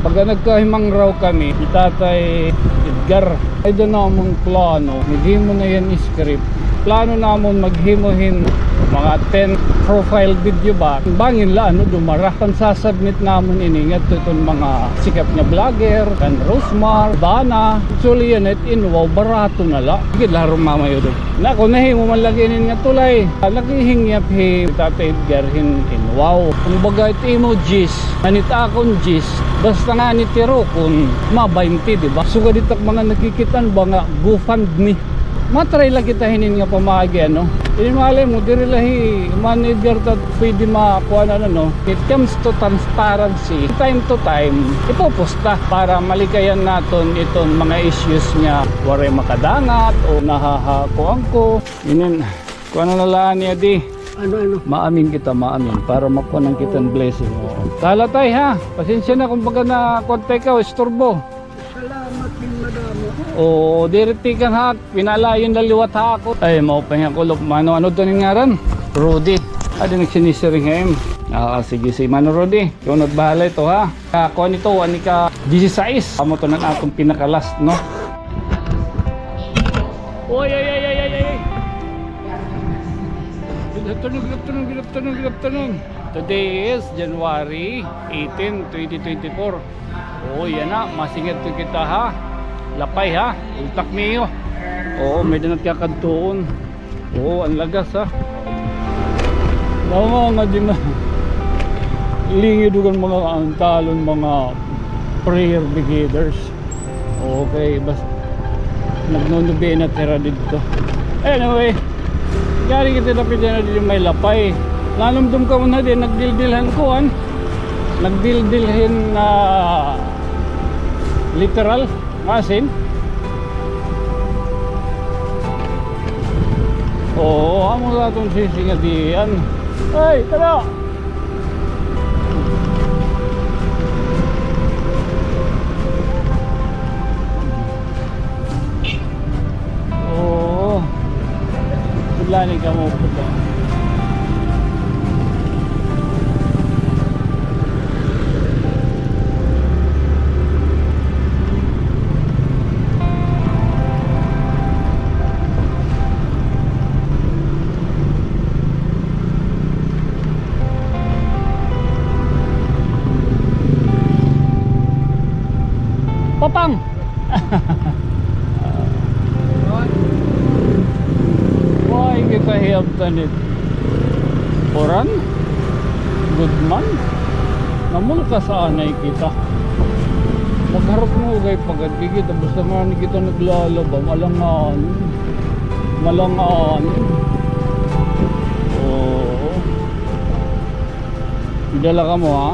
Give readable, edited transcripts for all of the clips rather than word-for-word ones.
Pagka nagkahimang raw kami, si Tatay Edgar, ay doon namang plano, naghimo na yan script. Plano namon maghimohin mga 10 profile video ba. Bangin la ano dumara. Pansasubmit namon iningat itong mga sikat nga vlogger, kan Rosmar, Dana. Actually yan it in wow, barato na la. Sige laro mamayo doon. Nako nahimo man lagi inin nga tulay. Nakihingyap hi Tatay Edgar in wow. Kung baga it emojis, anit akong gis. Basta nga ni tiro kung ma 20 diba? Suga ditak mga nakikitan ba nga GoFundMe. Matry lang kita hinin nga pamagi ano. Malay mo diri lahi manager tat pwede makuha na no. It comes to transparency. Time to time ipoposta para malikayan naton itong mga issues niya. Waray makadangat o nahahakuan ko. Inin kuha na lalaan niya di. Ano? Maamin kita, maamin para makuha ng kitang blessing. Talatay ha. Pasensya na kung baga na kontak ka o istorbo. Salamat din madamo. O diriti kan ha, pinalayon daliwat ha ako. Ay mao pa nga kulop mano ano to ning ngaran? Rudy. Adi nagsinisiring hem. Sige si Mano Rudy. Yung nagbahala ito ha. Ako nito ani ka 16. Amo to nang atong pinaka-last no. Oy. Tunong. Today is January 18, 2024. Oh, yan na, masingit to kita ha. Lapay ha, ultak niyo. Oo, may dinat kakadtuon. Oo, ang lagas ha. Daw nga di na. Lingi dugan mga antalon, mga prayer beginners. Okay, basta nagnunubi na tira dito. Anyway, gari kita dapat na dito may lapay. Nanumdum ka muna din, nagdildilhan ko an. Nagdildilhin na literal, masin. Oo, amo sa itong sisingadian. Ay, tara! Oo. Sulanin ka mo po ito. Papang! Why kita hiyabtan it? Oran? Good man? Namun kasanay kita. Magharap mo kay pagkagigit. Basta man kita naglalaba. Malangaan. Oo. Dala ka mo ha.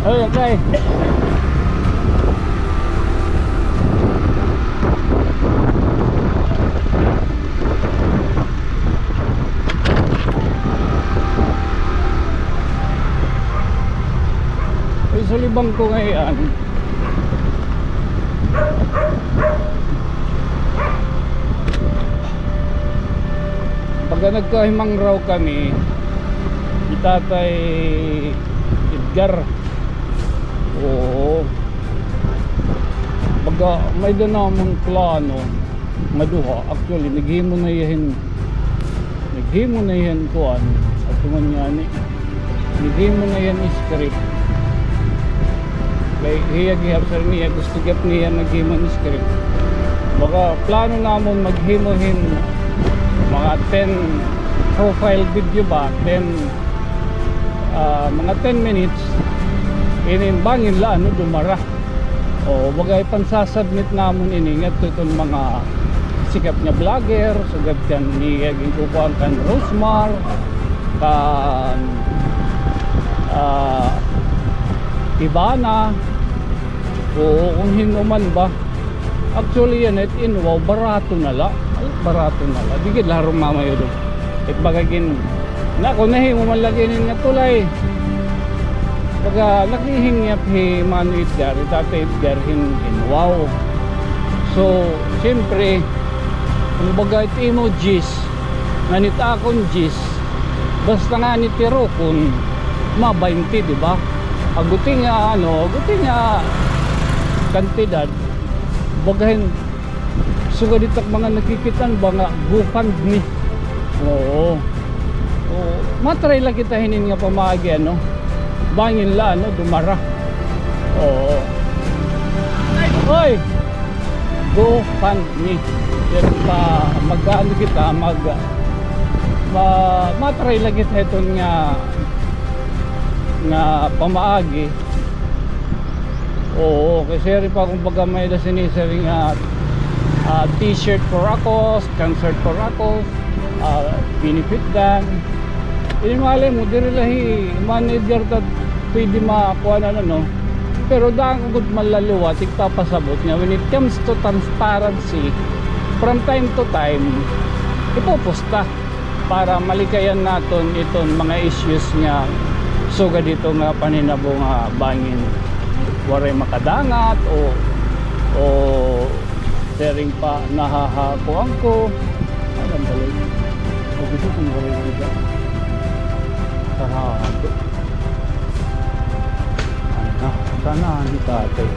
Okay. Ay, sulibang ko ngayon. Pagka nagkahimang raw kami, si Tatay Edgar. Oo. Pagka may doon namang plano, maduha. Actually, naghimo na yan kuan. At tuman yan naghimo na yan script. Like, hiyag-hiyap sa niya, gusto gap niya naghimo ng script. Baka plano namon maghimohin mga 10 profile video ba, 10 mga 10 minutes. Bangin la ano dumara. O bagay pansasubmit namon iningat itong mga sikat nga vlogger, sugad kan ni kukuan kan Rosmar, kan Ivana. O kung hinuman ba. Actually yan it in wow, barato na la. Digid laro mamayo do. It bagagin nako nahimo man lagi nin nga tulay. Pagka nakihingyap hi Mano Edgar, Tatay Edgar in wow. So, siyempre, kumbaga ito emojis, nanit akong gis, basta nga nitiro kung ma-20, di ba? Agutin nga, agutin nga kantidad, bagahin, suga dito mga nakikitan ba nga, GoFundMe. Oo. Oo. Matry lang kita hinin nga pamagi, bangin la, dumara. Oo. Hoy! GoFundMe. Yan pa, magkaano kita, matry lang kita ito nga pamaagi. Oo, kasi rin pa kumbaga may sinisering t-shirt for ako, concert for ako, benefit dan. Hindi malay mo, di lahi manager ta pwede makakuha na pero dahil kung malaliwa, tigpapasabot nga when it comes to transparency, from time to time ipoposta para malikayan natin itong mga issues nga suga dito nga paninabo nga bangin waray makadangat o sharing pa nahahakuan ko alam balik o gusto kong waray biga sarado ano sana hindi tatay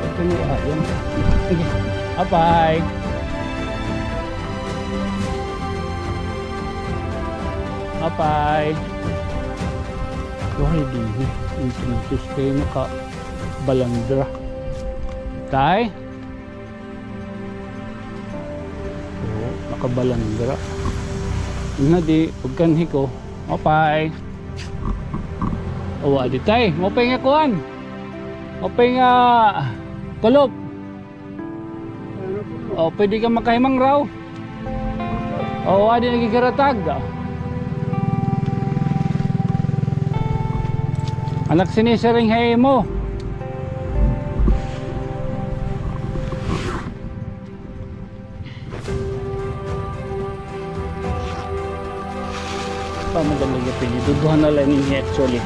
ito ni Ayan sige bye. Bye. Why di introduce kayo naka-balandra. Tay? Oo, naka-balandra. Yun na di, pagkanhi ko. Bye. O, adi tay, mapay nga kuhan. Mapay nga kulop. O, pwede ka makahimang raw. O, adi nagigaratag. Anak sinisering hay mo. Pamagaling ka pili. Duduhan na lang niya actually.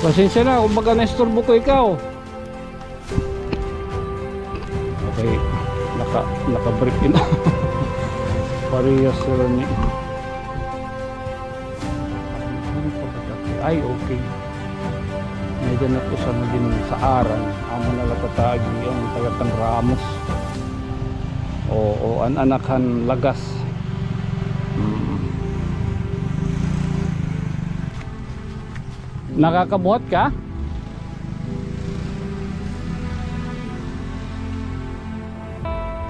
Pasensya na kung baga na-istorbo ko ikaw. Okay. Naka-break na. Parehas rin eh. Ay okay. Medyo na po sa maging sa aran amo na latatagi ang tagatang Ramos o anakan lagas. Nakakabuhat ka?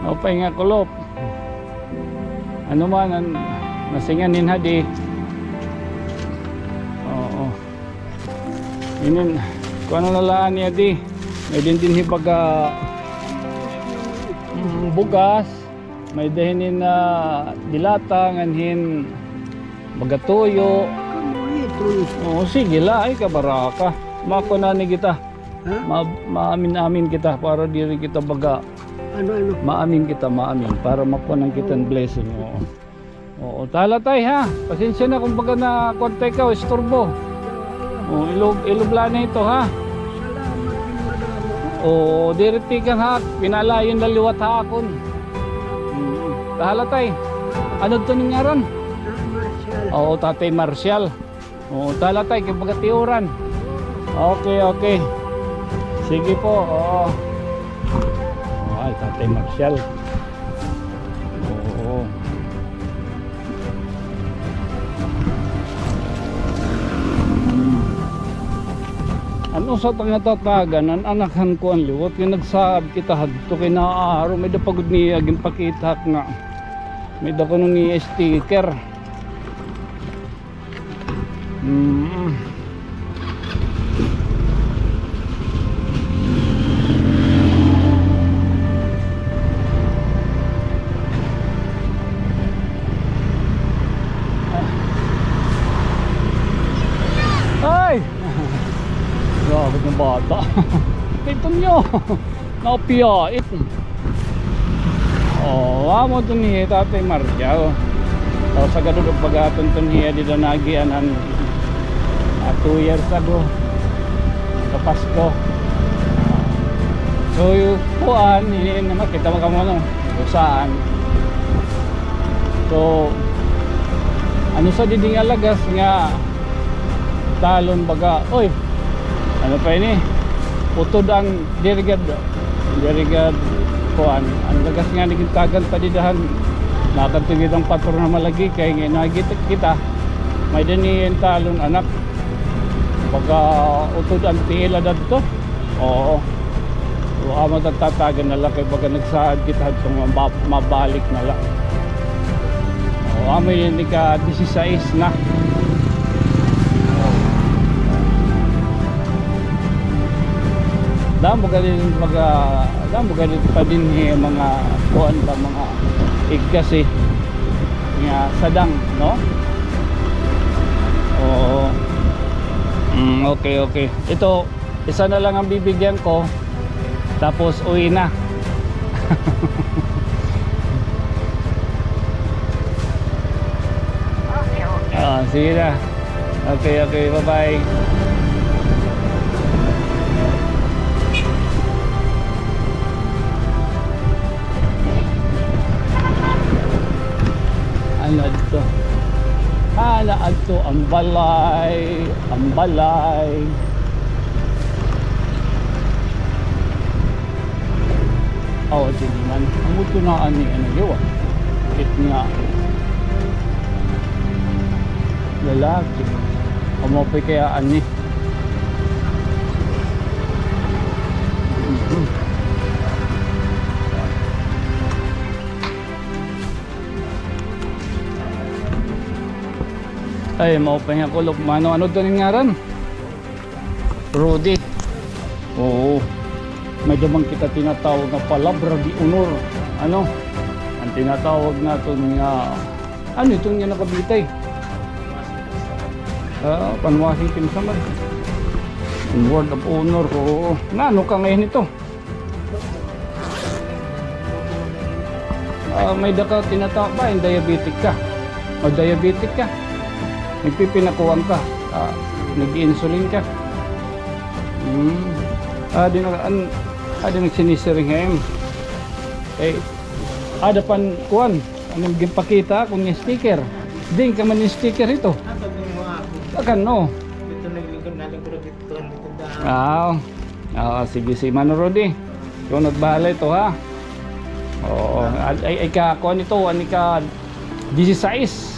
O pahinga kulop. Ano man nasinganin hadi. Oo. Inin kung ano nalaan niya di. May din hibaga bugas, may dahinin na dilata nganhin bagatuyo. Oo, sige la ay kabaraka. Mako na ni kita. Ha? Maamin-amin kita para diri kita baga. Ano? Maamin para makuha ng kitang blessing. Oo, tala tay ha. Pasensya na kung baga na kontak ka o istorbo. Oo, ilubla na ito ha. Oo, diritikan ha. Pinalayon na liwat ha akon. Tala tay. Ano ito ningyaran? Oo, Tatay Marcial. Oo, tala tay, kumbaga tiuran. Okay. Sige po, oo. Ay, Tatay Marcial. Oo. Ano sa tangatatagan, ang anakan ko ang liwat, yung nagsab kita hadto kay naaaro, may dapagod niya, gimpakita nga. May dako nung ni sticker. Ay! Grabe ng bata. Ito nyo. Napiyait. Oh, amo to ni Tatay Marja. Oh. So sa gadud og pagaton to niya di na nagianan 2 years ago. Sa Pasko. So yung kuan ini naman kita mo kamo no. Saan? So ano sa diding alagas nga talon baga. Oy. Ano pa ini? Utod ang dirigad kuan. Ang lagas nga nagitagan pa didahan. Nakatugid ang patron na malagi kay nga nakita kita. May dini talon anak. Baga utod ang tiila dadto. Oo. So amo tatagan na lang kay baga nagsaad kita itong mabalik na lang. Oo, amo yun ka 16 na. Damo galing pa din mga kuan ba mga igkasi nga sadang no. Oo. Okay. Ito isa na lang ang bibigyan ko tapos uwi na. Sige na. Okay, bye bye. Ano adto ang balay. Oh, sige man. Ang muto na ani ano yawa. Kit nga. Lalaki. Umopay kaya ani. Ay, maupay nga kulog. Ano to rin nga ran? Rudy. Oo. May damang kita tinatawag na palabra di honor. Ano? Ang tinatawag natin nga ano itong nga nakabitay? Panwasing kinsaman. Word of honor. Oo. Ano ka ngayon ito? May daka tinatawag ba? Yung diabetic ka. O diabetic ka. Nagpipinakuhan ka. Nag-insulin ka. Di nagsinisiring ngayon. Dapan kuhan. Anong gipakita kung yung sticker. Ding ka man yung sticker ito. Akan no. Sige si Mano Rodi. Ikaw nagbahala ito ha. Oo. Ay ka kuhan ito. Ani ka 16.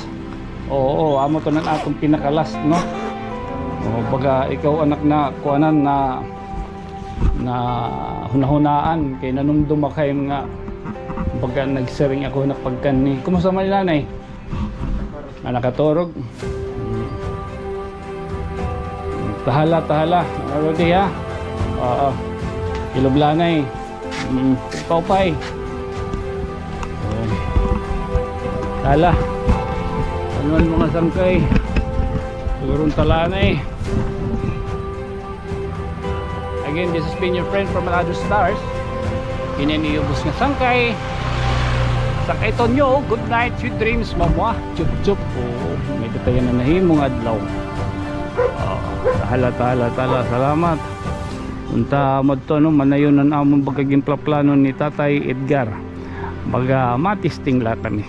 Oo, amo to nang atong pinakalas, no? O baga ikaw anak na kuanan na hunahunaan kay nanumdum kay mga baga nagsiring ako nakapagkan ni. Kumusta man nanay? Nakaturog. Tahala. Rodi ha. Oo. Iloblanay. Paupay. Tahala. Anuan mga sangkay sigurong talanay. Again, this has been your friend from Malado Stars. Ininiubos nga sangkay. Sakay Tonyo, good night, sweet dreams, mamwa. Chup. May detayan na nahimong adlaw. Tahala. Salamat. Unta mo to no, manayon ang among bagaging plano ni Tatay Edgar. Baga matisting latan ni.